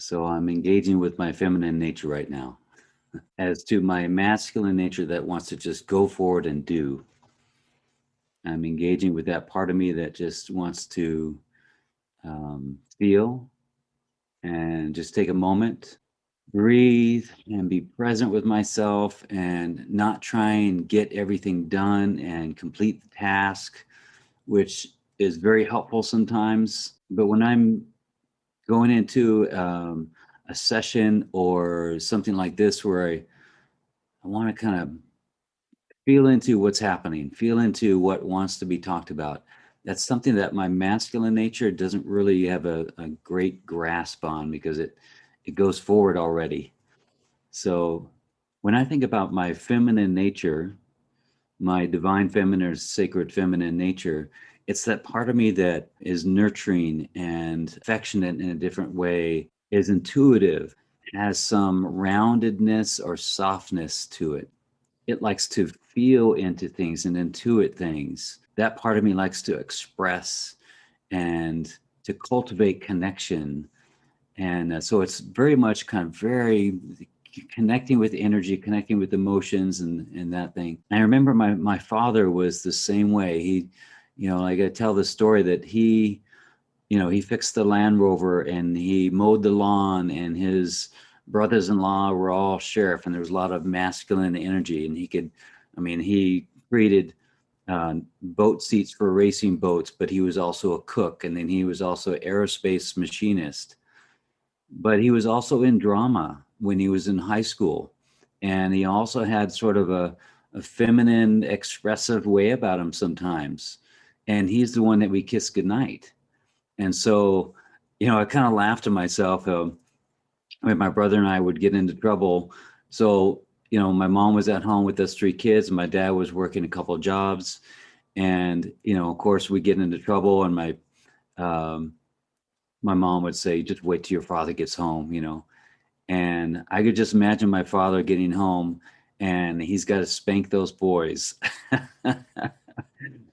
So I'm engaging with my feminine nature right now. As to my masculine nature that wants to just go forward and do, I'm engaging with that part of me that just wants to feel and just take a moment, breathe, and be present with myself and not try and get everything done and complete the task, which is very helpful sometimes. But when I'm going into a session or something like this where I want to kind of feel into what's happening, feel into what wants to be talked about. That's something that my masculine nature doesn't really have a great grasp on because it goes forward already. So when I think about my feminine nature, my divine feminine or sacred feminine nature, it's that part of me that is nurturing and affectionate in a different way, is intuitive, has some roundedness or softness to it. It likes to feel into things and intuit things. That part of me likes to express and to cultivate connection. And so it's very much kind of very connecting with energy, connecting with emotions and that thing. And I remember my father was the same way. He, like I tell the story that he fixed the Land Rover and he mowed the lawn, and his brothers-in-law were all sheriff, and there was a lot of masculine energy. And he created boat seats for racing boats, but he was also a cook, and then he was also an aerospace machinist. But he was also in drama when he was in high school, and he also had sort of a feminine, expressive way about him sometimes. And he's the one that we kiss goodnight. And so, I kind of laughed to myself when my brother and I would get into trouble. So, my mom was at home with us three kids, and my dad was working a couple of jobs. And, of course, we get into trouble, and um, my mom would say, just wait till your father gets home. And I could just imagine my father getting home, and he's got to spank those boys.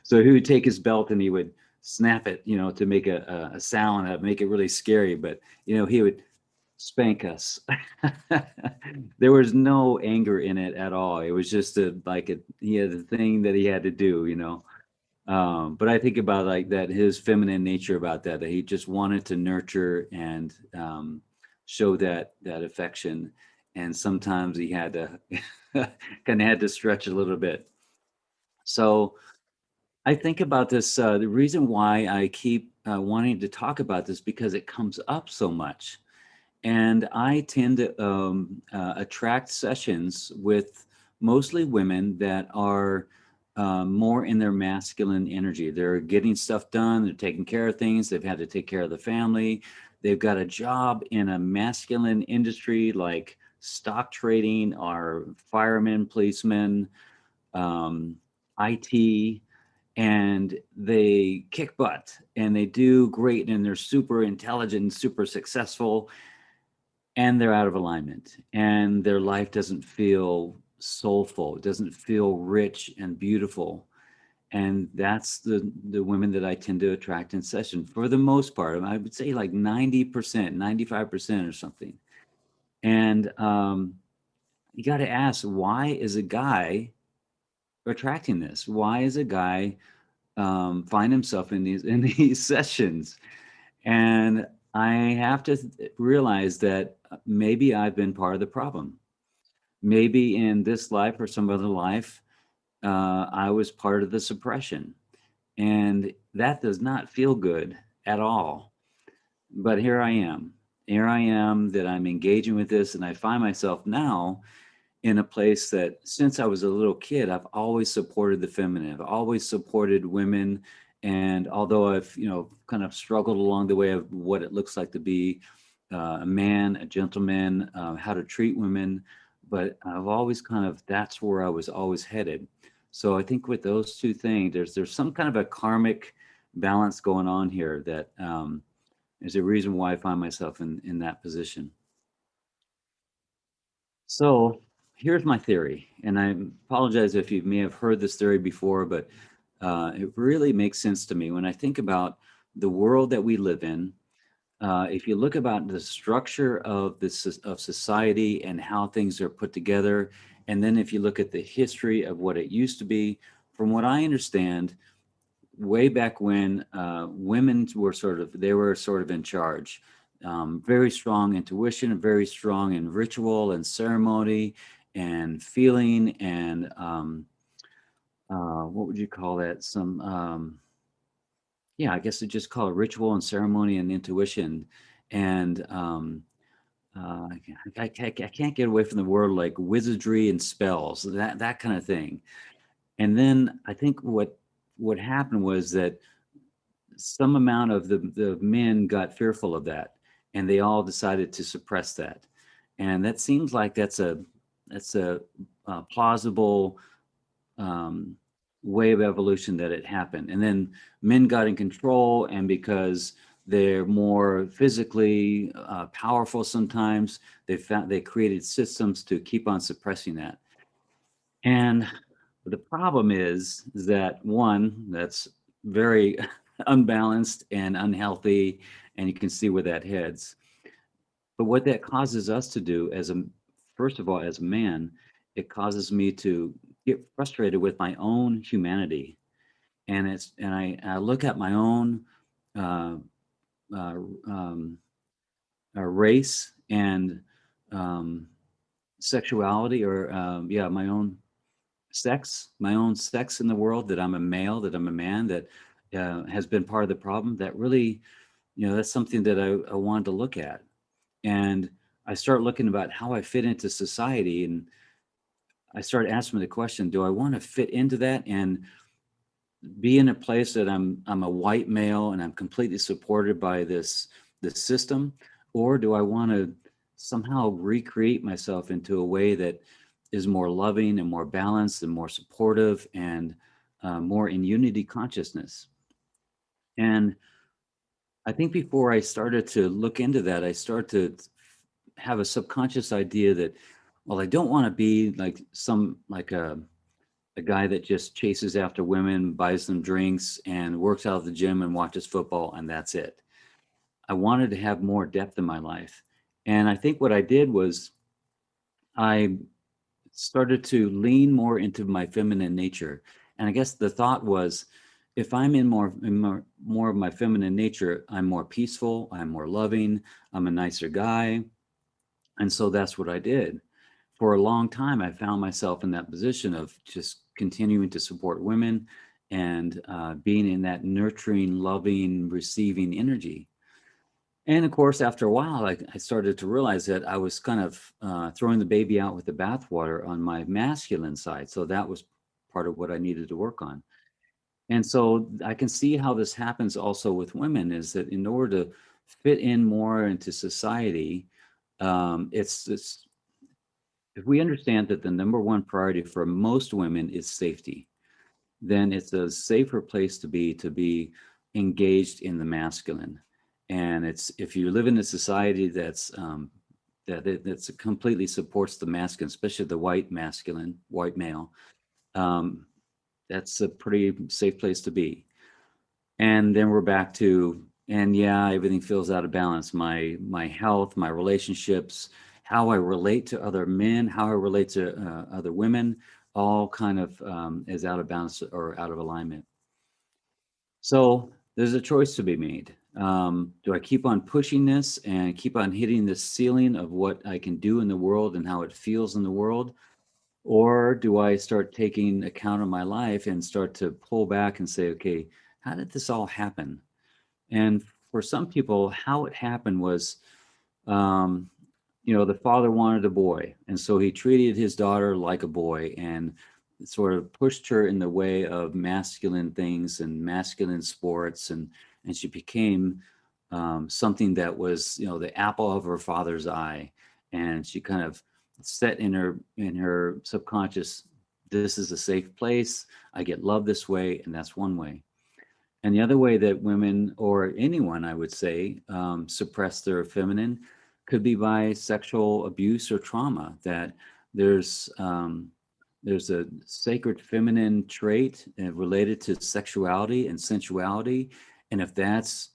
So he would take his belt and he would snap it, to make a sound that make it really scary. But he would spank us. There was no anger in it at all. It was just he had a thing that he had to do. But I think about like that, his feminine nature about that he just wanted to nurture and show that affection. And sometimes he had to kind of had to stretch a little bit. So I think about this. The reason why I keep wanting to talk about this because it comes up so much, and I tend to attract sessions with mostly women that are more in their masculine energy. They're getting stuff done. They're taking care of things. They've had to take care of the family. They've got a job in a masculine industry like stock trading or firemen, policemen, IT, and they kick butt and they do great and they're super intelligent and super successful, and they're out of alignment and their life doesn't feel soulful. It doesn't feel rich and beautiful. And that's the women that I tend to attract in session for the most part. I would say like 90%, 95% or something. And you got to ask, why is a guy attracting this? Why is a guy find himself in these sessions? And I have to realize that maybe I've been part of the problem. Maybe in this life or some other life, I was part of the suppression, and that does not feel good at all. But here I am. Here I am that I'm engaging with this, and I find myself now in a place that since I was a little kid, I've always supported the feminine. I've always supported women. And although I've, kind of struggled along the way of what it looks like to be a man, a gentleman, how to treat women, but I've always that's where I was always headed. So I think with those two things, there's some kind of a karmic balance going on here that is a reason why I find myself in that position. So here's my theory, and I apologize if you may have heard this theory before, but it really makes sense to me when I think about the world that we live in. if you look about the structure of of society and how things are put together, and then if you look at the history of what it used to be, from what I understand, way back when women were sort of in charge. Very strong intuition, very strong in ritual and ceremony and feeling and what would you call that? Yeah, I guess it just call it ritual and ceremony and intuition. And I can't get away from the word like wizardry and spells, that kind of thing. And then I think what happened was that some amount of the men got fearful of that, and they all decided to suppress that. And that seems like that's a plausible um, way of evolution that it happened. And then men got in control, and because they're more physically powerful, sometimes they created systems to keep on suppressing that. And the problem is that one, that's very unbalanced and unhealthy, and you can see where that heads. But what that causes us to do first of all, as a man, it causes me to get frustrated with my own humanity. And I look at my own uh, uh, um, race and um, sexuality, or yeah, my own sex in the world, that I'm a male, that I'm a man, that has been part of the problem. That really, that's something that I wanted to look at. And I start looking about how I fit into society. And I started asking the question, do I want to fit into that and be in a place that I'm a white male and I'm completely supported by this system? Or do I want to somehow recreate myself into a way that is more loving and more balanced and more supportive and more in unity consciousness? And I think before I started to look into that, I started to have a subconscious idea that, well, I don't want to be like a guy that just chases after women, buys them drinks, and works out of the gym and watches football, and that's it. I wanted to have more depth in my life. And I think what I did was I started to lean more into my feminine nature. And I guess the thought was, if I'm more of my feminine nature, I'm more peaceful, I'm more loving, I'm a nicer guy. And so that's what I did. For a long time, I found myself in that position of just continuing to support women and being in that nurturing, loving, receiving energy. And of course, after a while, I started to realize that I was kind of throwing the baby out with the bathwater on my masculine side. So that was part of what I needed to work on. And so I can see how this happens also with women, is that in order to fit in more into society, it's if we understand that the number one priority for most women is safety, then it's a safer place to be engaged in the masculine. And it's if you live in a society that's completely supports the masculine, especially the white male, um, that's a pretty safe place to be. And then we're back to, and yeah, everything feels out of balance. My health, my relationships, how I relate to other men, how I relate to other women, all kind of is out of balance or out of alignment. So there's a choice to be made. Do I keep on pushing this and keep on hitting this ceiling of what I can do in the world and how it feels in the world? Or do I start taking account of my life and start to pull back and say, okay, how did this all happen? And for some people, how it happened was, um, the father wanted a boy, and so he treated his daughter like a boy and sort of pushed her in the way of masculine things and masculine sports, and she became something that was, the apple of her father's eye, and she kind of set in her subconscious, this is a safe place. I get love this way, and that's one way. And the other way that women, or anyone, I would say, suppress their feminine could be by sexual abuse or trauma. That there's um, there's a sacred feminine trait related to sexuality and sensuality, and if that's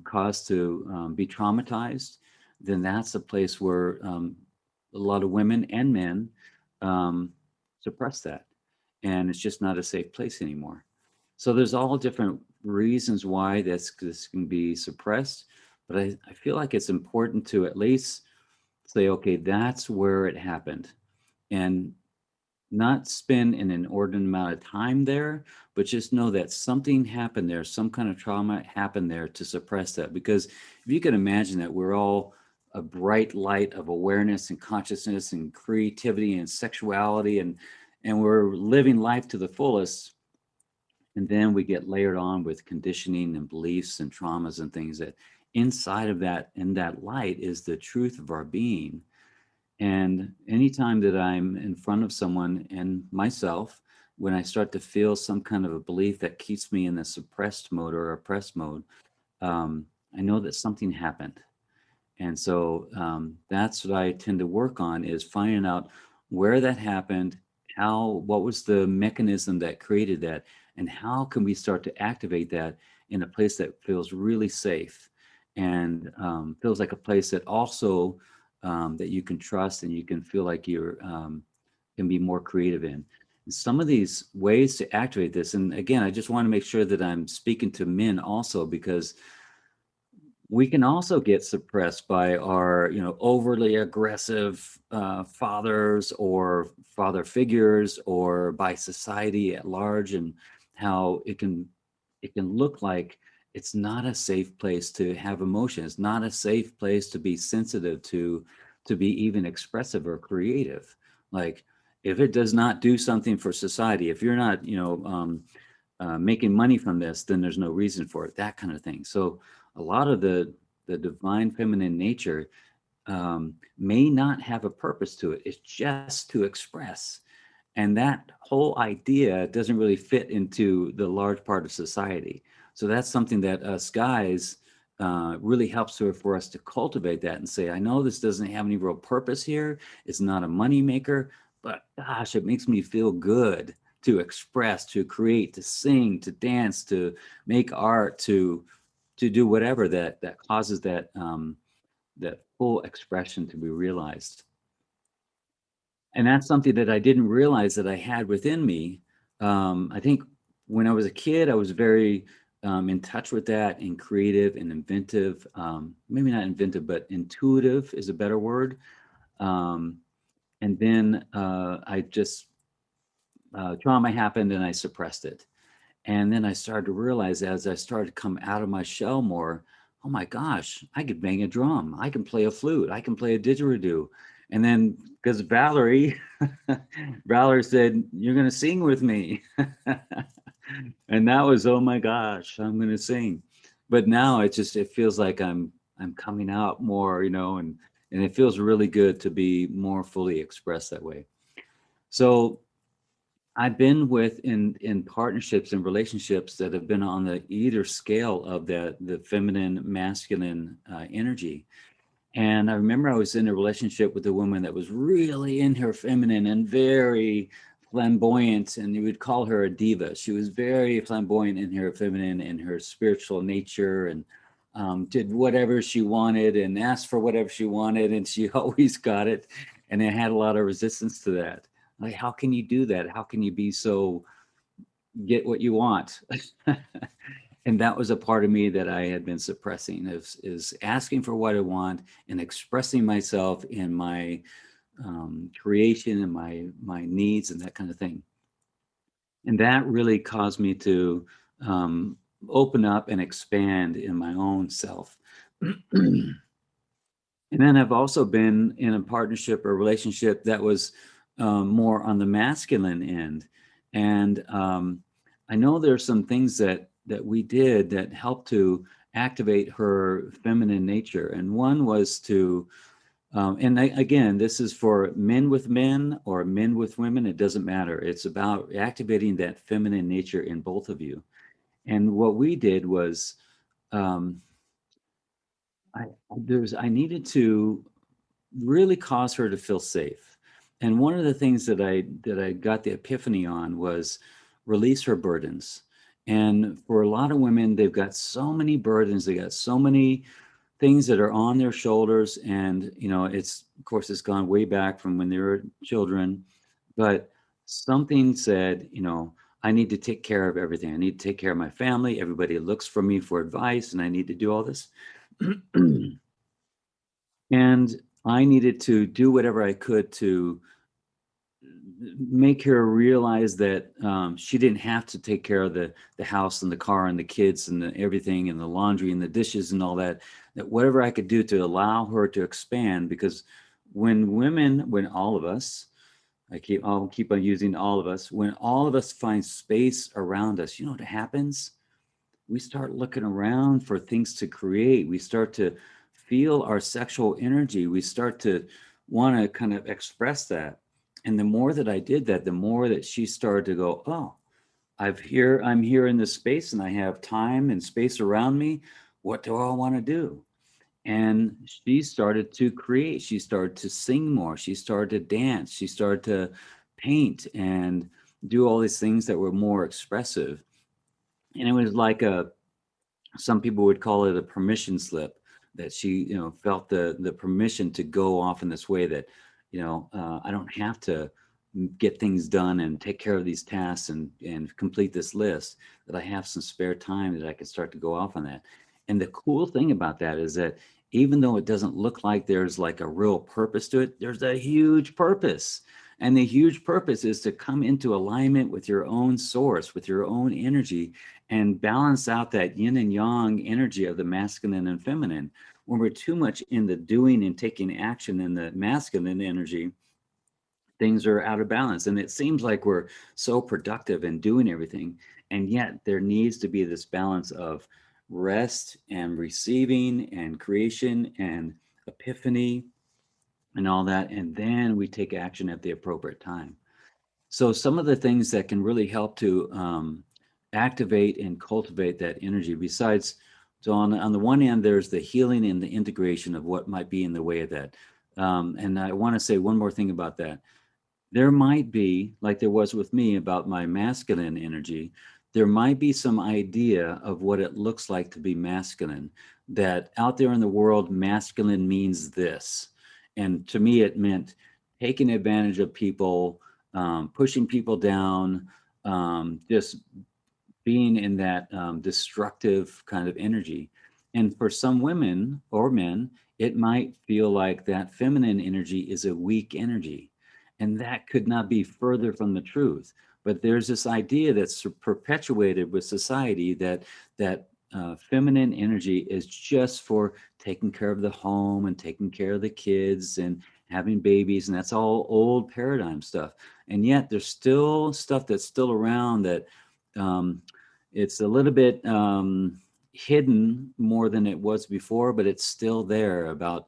cause to be traumatized, then that's a place where a lot of women and men um, suppress that. And it's just not a safe place anymore. So there's all different reasons why this can be suppressed. But I feel like it's important to at least say, okay, that's where it happened. And not spend an inordinate amount of time there, but just know that something happened there, some kind of trauma happened there to suppress that. Because if you can imagine that we're all a bright light of awareness and consciousness and creativity and sexuality, and we're living life to the fullest, and then we get layered on with conditioning and beliefs and traumas and things that inside of that, in that light, is the truth of our being. And anytime that I'm in front of someone and myself, when I start to feel some kind of a belief that keeps me in the suppressed mode or oppressed mode, I know that something happened. And so that's what I tend to work on, is finding out where that happened, what was the mechanism that created that, and how can we start to activate that in a place that feels really safe and feels like a place that also that you can trust and you can feel like you're can be more creative in. And some of these ways to activate this, and again, I just want to make sure that I'm speaking to men also, because we can also get suppressed by our, overly aggressive fathers or father figures, or by society at large, and how it can look like it's not a safe place to have emotion. It's not a safe place to be sensitive, to be even expressive or creative. Like, if it does not do something for society, if you're not, making money from this, then there's no reason for it, that kind of thing. So a lot of the divine feminine nature may not have a purpose to it. It's just to express. And that whole idea doesn't really fit into the large part of society. So that's something that us guys really helps for us to cultivate that and say, I know this doesn't have any real purpose here. It's not a money maker, but gosh, it makes me feel good to express, to create, to sing, to dance, to make art, to do whatever that causes that full expression to be realized. And that's something that I didn't realize that I had within me. I think when I was a kid, I was very in touch with that, and creative and inventive. Maybe not inventive, but intuitive is a better word. Um, and then I just trauma happened and I suppressed it. And then I started to realize, as I started to come out of my shell more, oh my gosh, I could bang a drum. I can play a flute. I can play a didgeridoo. And then, because Valerie said, you're going to sing with me. And that was, oh my gosh, I'm going to sing. But now it feels like I'm coming out more, and it feels really good to be more fully expressed that way. So I've been in partnerships and relationships that have been on the either scale of the feminine masculine energy. And I remember I was in a relationship with a woman that was really in her feminine and very flamboyant, and you would call her a diva. She was very flamboyant in her feminine and her spiritual nature, and did whatever she wanted and asked for whatever she wanted, and she always got it. And I had a lot of resistance to that. Like, how can you do that? How can you be so get what you want? And that was a part of me that I had been suppressing, is asking for what I want and expressing myself in my creation and my needs and that kind of thing. And that really caused me to open up and expand in my own self. And then I've also been in a partnership or relationship that was more on the masculine end. And I know there's some things that we did that helped to activate her feminine nature. And one was to, again, this is for men with men or men with women, it doesn't matter. It's about activating that feminine nature in both of you. And what we did was, um, I needed to really cause her to feel safe. And one of the things that I got the epiphany on was release her burdens. And for a lot of women, they've got so many burdens, they got so many things that are on their shoulders. And, it's, of course, it's gone way back from when they were children, but something said, I need to take care of everything. I need to take care of my family. Everybody looks for me for advice, and I need to do all this. And I needed to do whatever I could to make her realize that she didn't have to take care of the house and the car and the kids and everything and the laundry and the dishes and all that. That whatever I could do to allow her to expand, because when all of us, I'll keep on using all of us, when all of us find space around us, you know what happens? We start looking around for things to create. We start to feel our sexual energy. We start to want to kind of express that. And the more that I did that, the more that she started to go, oh, I'm here in this space and I have time and space around me. What do I want to do? And she started to create. She started to sing more. She started to dance. She started to paint and do all these things that were more expressive. And it was like some people would call it a permission slip, that she felt the permission to go off in this way, that I don't have to get things done and take care of these tasks and complete this list, that I have some spare time that I can start to go off on that. And the cool thing about that is that even though it doesn't look like there's like a real purpose to it, there's a huge purpose. And the huge purpose is to come into alignment with your own source, with your own energy, and balance out that yin and yang energy of the masculine and feminine. When we're too much in the doing and taking action in the masculine energy, things are out of balance. And it seems like we're so productive and doing everything. And yet there needs to be this balance of rest and receiving and creation and epiphany and all that. And then we take action at the appropriate time. So some of the things that can really help to activate and cultivate that energy, besides, so on the one hand, there's the healing and the integration of what might be in the way of that. And I want to say one more thing about that. There might be, like there was with me about my masculine energy, there might be some idea of what it looks like to be masculine, that out there in the world, masculine means this. And to me, it meant taking advantage of people, pushing people down, just being in that destructive kind of energy. And for some women or men, it might feel like that feminine energy is a weak energy. And that could not be further from the truth. But there's this idea that's perpetuated with society that feminine energy is just for taking care of the home and taking care of the kids and having babies. And that's all old paradigm stuff. And yet there's still stuff that's still around that um, it's a little bit hidden more than it was before, but it's still there about,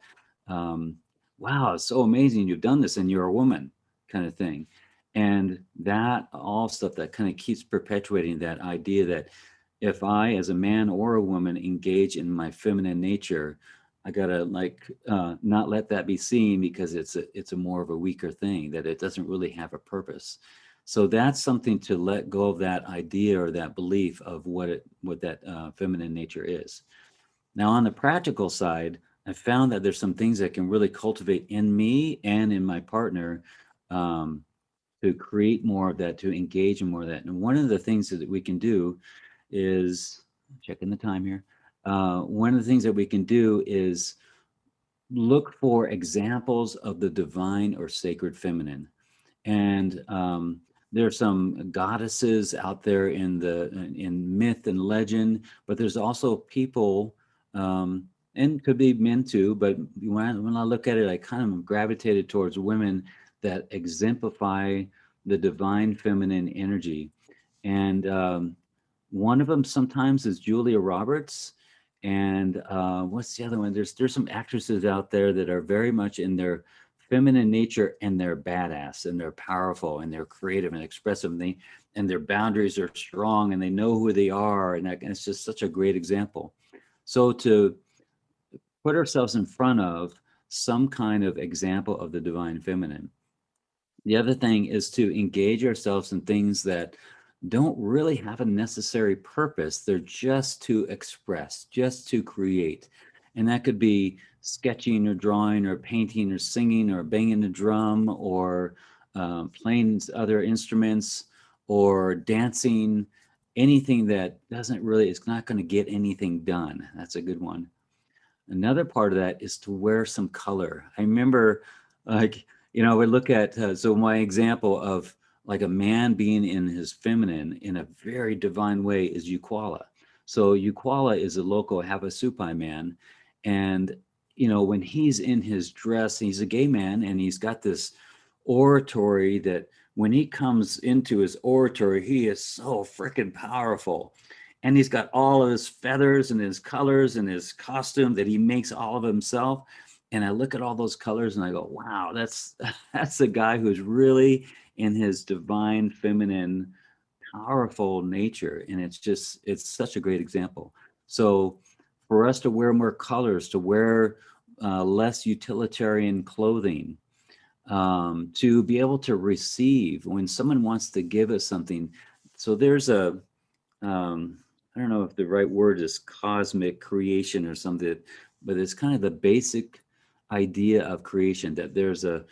um, wow, it's so amazing you've done this and you're a woman, kind of thing. And that all stuff that kind of keeps perpetuating that idea that if I, as a man or a woman, engage in my feminine nature, I gotta not let that be seen, because it's a more of a weaker thing, that it doesn't really have a purpose. So that's something to let go of, that idea or that belief of what that feminine nature is. Now, on the practical side, I found that there's some things that can really cultivate in me and in my partner, um, to create more of that, to engage in more of that. And one of the things that we can do is, checking the time here. One of the things that we can do is look for examples of the divine or sacred feminine. And there are some goddesses out there in myth and legend, but there's also people, and could be men too. But when I look at it, I kind of gravitated towards women that exemplify the divine feminine energy. And one of them sometimes is Julia Roberts. And what's the other one? There's some actresses out there that are very much in their feminine nature, and they're badass and they're powerful and they're creative and expressive, and their boundaries are strong and they know who they are, and it's just such a great example. So to put ourselves in front of some kind of example of the divine feminine. The other thing is to engage ourselves in things that don't really have a necessary purpose. They're just to express, just to create. And that could be sketching or drawing or painting or singing or banging a drum or playing other instruments or dancing, anything that doesn't really, it's not going to get anything done. That's a good one. Another part of that is to wear some color. I remember, like, we look at, so my example of like a man being in his feminine in a very divine way is Euquala. So Euquala is a local Havasupai man. And, when he's in his dress, he's a gay man and he's got this oratory that when he comes into his oratory, he is so freaking powerful, and he's got all of his feathers and his colors and his costume that he makes all of himself. And I look at all those colors and I go, wow, that's that's the guy who's really in his divine feminine powerful nature. And it's such a great example. So for us to wear more colors, to wear less utilitarian clothing, to be able to receive when someone wants to give us something. So there's a I don't know if the right word is cosmic creation or something, but it's kind of the basic idea of creation, that there's a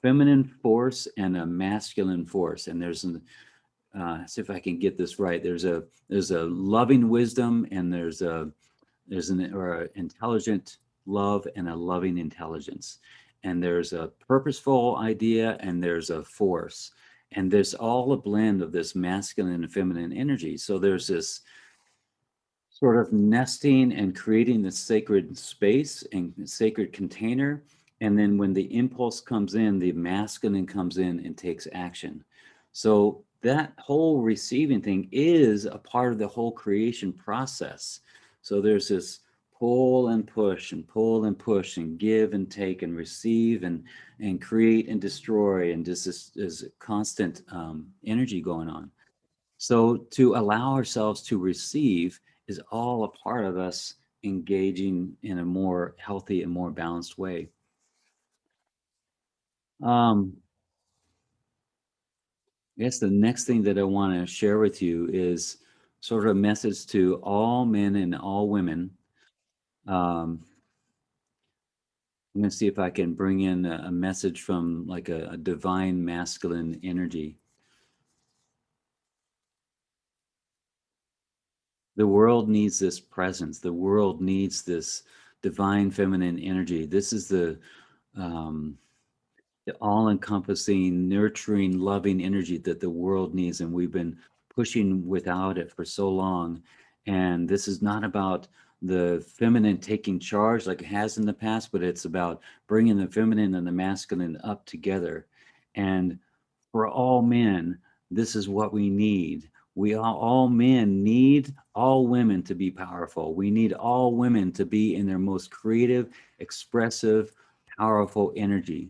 feminine force and a masculine force, and there's an see if I can get this right. There's a loving wisdom, and there's an or a intelligent love and a loving intelligence, and there's a purposeful idea and there's a force, and there's all a blend of this masculine and feminine energy. So there's this sort of nesting and creating the sacred space and sacred container, and then when the impulse comes in, the masculine comes in and takes action. So that whole receiving thing is a part of the whole creation process. So there's this pull and push and pull and push and give and take and receive and create and destroy, and just this constant energy going on. So to allow ourselves to receive is all a part of us engaging in a more healthy and more balanced way. Um, I guess the next thing that I want to share with you is sort of a message to all men and all women. Um, I'm going to see if I can bring in a message from like a divine masculine energy. The world needs this presence. The world needs this divine feminine energy. This is um, the all-encompassing, nurturing, loving energy that the world needs, and we've been pushing without it for so long. And this is not about the feminine taking charge like it has in the past, but it's about bringing the feminine and the masculine up together. And for all men, this is what we need. All men need all women to be powerful. We need all women to be in their most creative, expressive, powerful energy,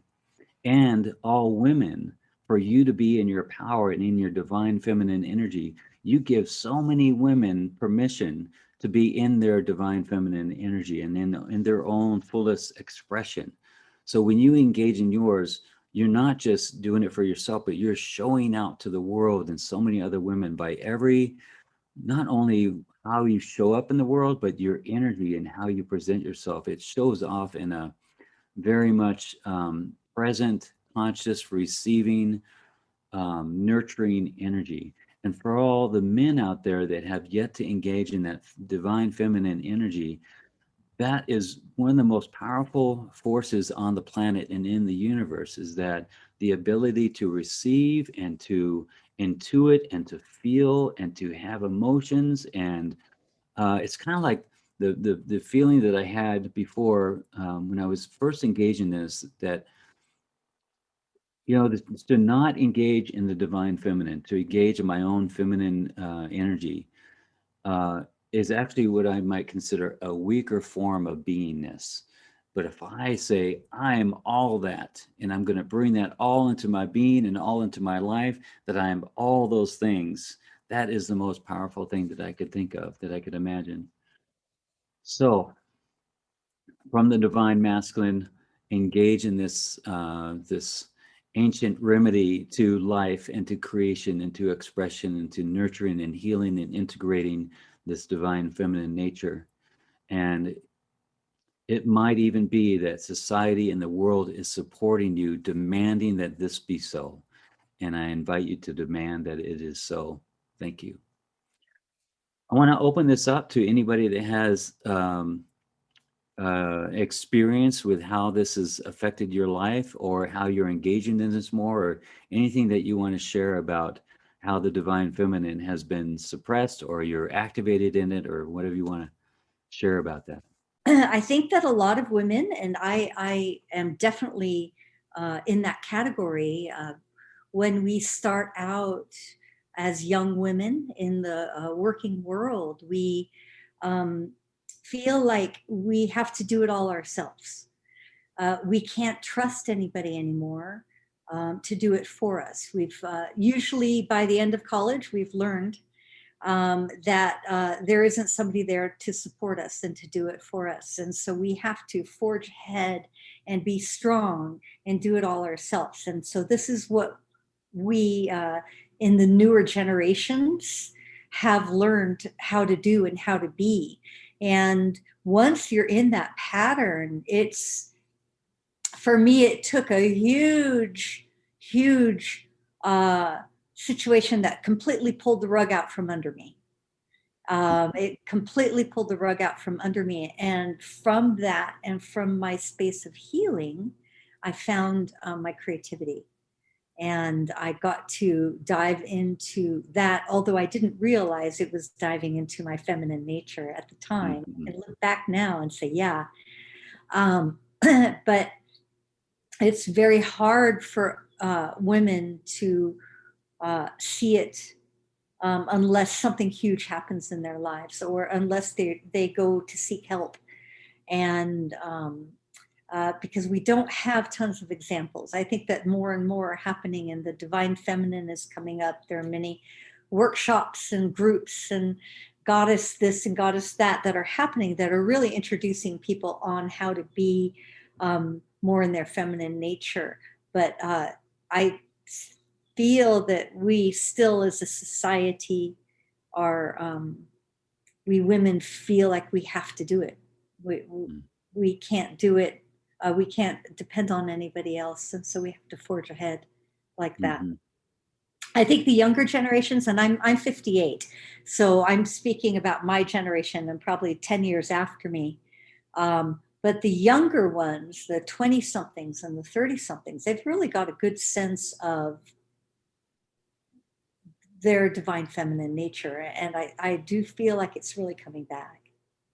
and all women, for you to be in your power and in your divine feminine energy. You give so many women permission to be in their divine feminine energy and in their own fullest expression. So when you engage in yours, you're not just doing it for yourself, but you're showing out to the world and so many other women by every, not only how you show up in the world, but your energy and how you present yourself. It shows off in a very much present, conscious, receiving, nurturing energy. And for all the men out there that have yet to engage in that divine feminine energy, that is one of the most powerful forces on the planet and in the universe, is that the ability to receive and to intuit and to feel and to have emotions. And it's kind of like the feeling that I had before, when I was first engaged in this, that to not engage in the divine feminine, to engage in my own feminine energy, uh, is actually what I might consider a weaker form of beingness. But if I say I am all that, and I'm going to bring that all into my being and all into my life, that I am all those things, that is the most powerful thing that I could think of, that I could imagine. So from the divine masculine, engage in this ancient remedy to life and to creation and to expression and to nurturing and healing and integrating this divine feminine nature. And it might even be that society and the world is supporting you, demanding that this be so. And I invite you to demand that it is so. Thank you. I want to open this up to anybody that has experience with how this has affected your life, or how you're engaging in this more, or anything that you want to share about how the divine feminine has been suppressed, or you're activated in it, or whatever you want to share about that. I think that a lot of women, and I am definitely in that category, when we start out as young women in the working world, we um, feel like we have to do it all ourselves. We can't trust anybody anymore to do it for us. We've usually by the end of college, we've learned that there isn't somebody there to support us and to do it for us. And so we have to forge ahead and be strong and do it all ourselves. And so this is what we in the newer generations have learned how to do and how to be. And once you're in that pattern, it's, for me, it took a huge situation that completely pulled the rug out from under me. It completely pulled the rug out from under me. And from that, and from my space of healing, I found my creativity. And I got to dive into that, although I didn't realize it was diving into my feminine nature at the time. Mm-hmm. And look back now and say, yeah. But it's very hard for women to see it unless something huge happens in their lives, or unless they go to seek help. And because we don't have tons of examples. I think that more and more are happening, and the divine feminine is coming up. There are many workshops and groups and goddess this and goddess that are happening, that are really introducing people on how to be more in their feminine nature. But I feel that we still, as a society, are we women feel like we have to do it. We can't do it. We can't depend on anybody else, and so we have to forge ahead like that. Mm-hmm. I think the younger generations, and I'm 58, so I'm speaking about my generation and probably 10 years after me. But the younger ones, the 20 somethings and the 30 somethings, they've really got a good sense of their divine feminine nature. And I do feel like it's really coming back.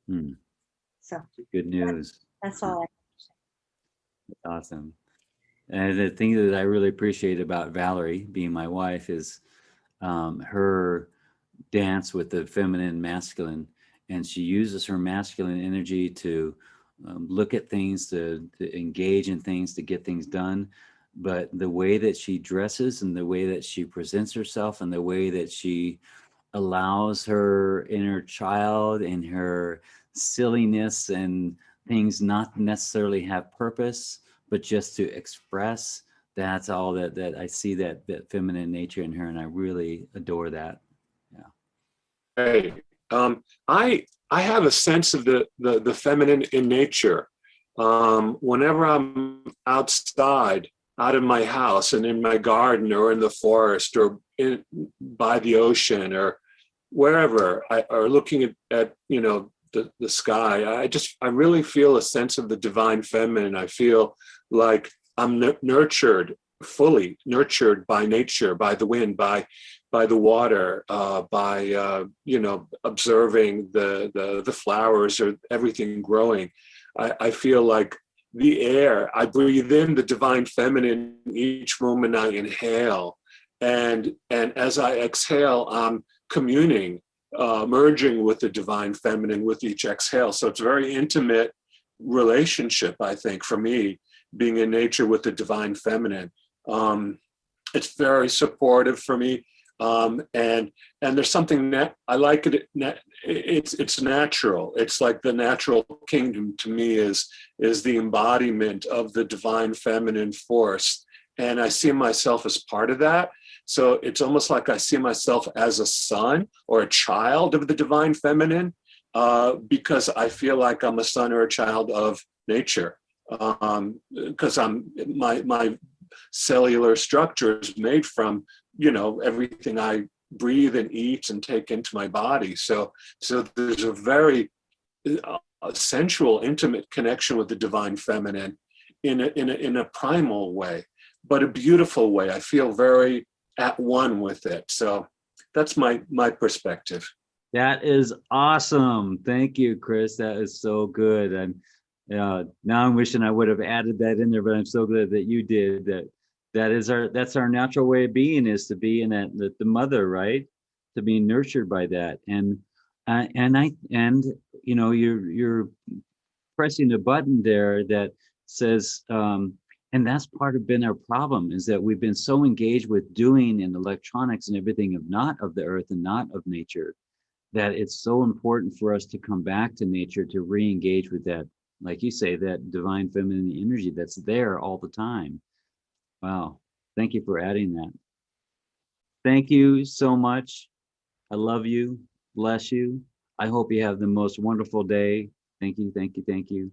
Mm. So Good news. that's all I have to say. Awesome. And the thing that I really appreciate about Valerie being my wife is her dance with the feminine and masculine. And she uses her masculine energy to look at things, to engage in things, to get things done. But the way that she dresses and the way that she presents herself and the way that she allows her inner child and her silliness and things not necessarily have purpose, but just to express, that's all that I see, that feminine nature in her, and I really adore that. Yeah. Hey, I have a sense of the feminine in nature. Whenever I'm outside, out of my house and in my garden or in the forest or by the ocean or wherever, or looking at the sky, I really feel a sense of the divine feminine. I feel like I'm nurtured, fully nurtured by nature, by the wind, by the water, by observing the flowers or everything growing. I feel like the air, I breathe in the divine feminine each moment I inhale, and as I exhale, I'm communing, merging with the divine feminine with each exhale. So it's a very intimate relationship, I think, for me, being in nature with the divine feminine. It's very supportive for me. And there's something that I like it. It's natural. It's like the natural kingdom to me is the embodiment of the divine feminine force. and I see myself as part of that. So it's almost like I see myself as a son or a child of the divine feminine, because I feel like I'm a son or a child of nature. Because my cellular structure is made from, everything I breathe and eat and take into my body. So there's a very sensual, intimate connection with the divine feminine in a primal way, but a beautiful way. I feel very at one with it. So that's my perspective. That is awesome. Thank you, Chris. That is so good. I'm now I'm wishing I would have added that in there, but I'm so glad that you did. That's our natural way of being, is to be in that the mother, right? To be nurtured by that. And you're pressing a button there that says, and that's part of been our problem, is that we've been so engaged with doing and electronics and everything of not of the earth and not of nature, that it's so important for us to come back to nature, to re-engage with that, like you say, that divine feminine energy that's there all the time. Wow. Thank you for adding that. Thank you so much. I love you. Bless you. I hope you have the most wonderful day. Thank you. Thank you. Thank you.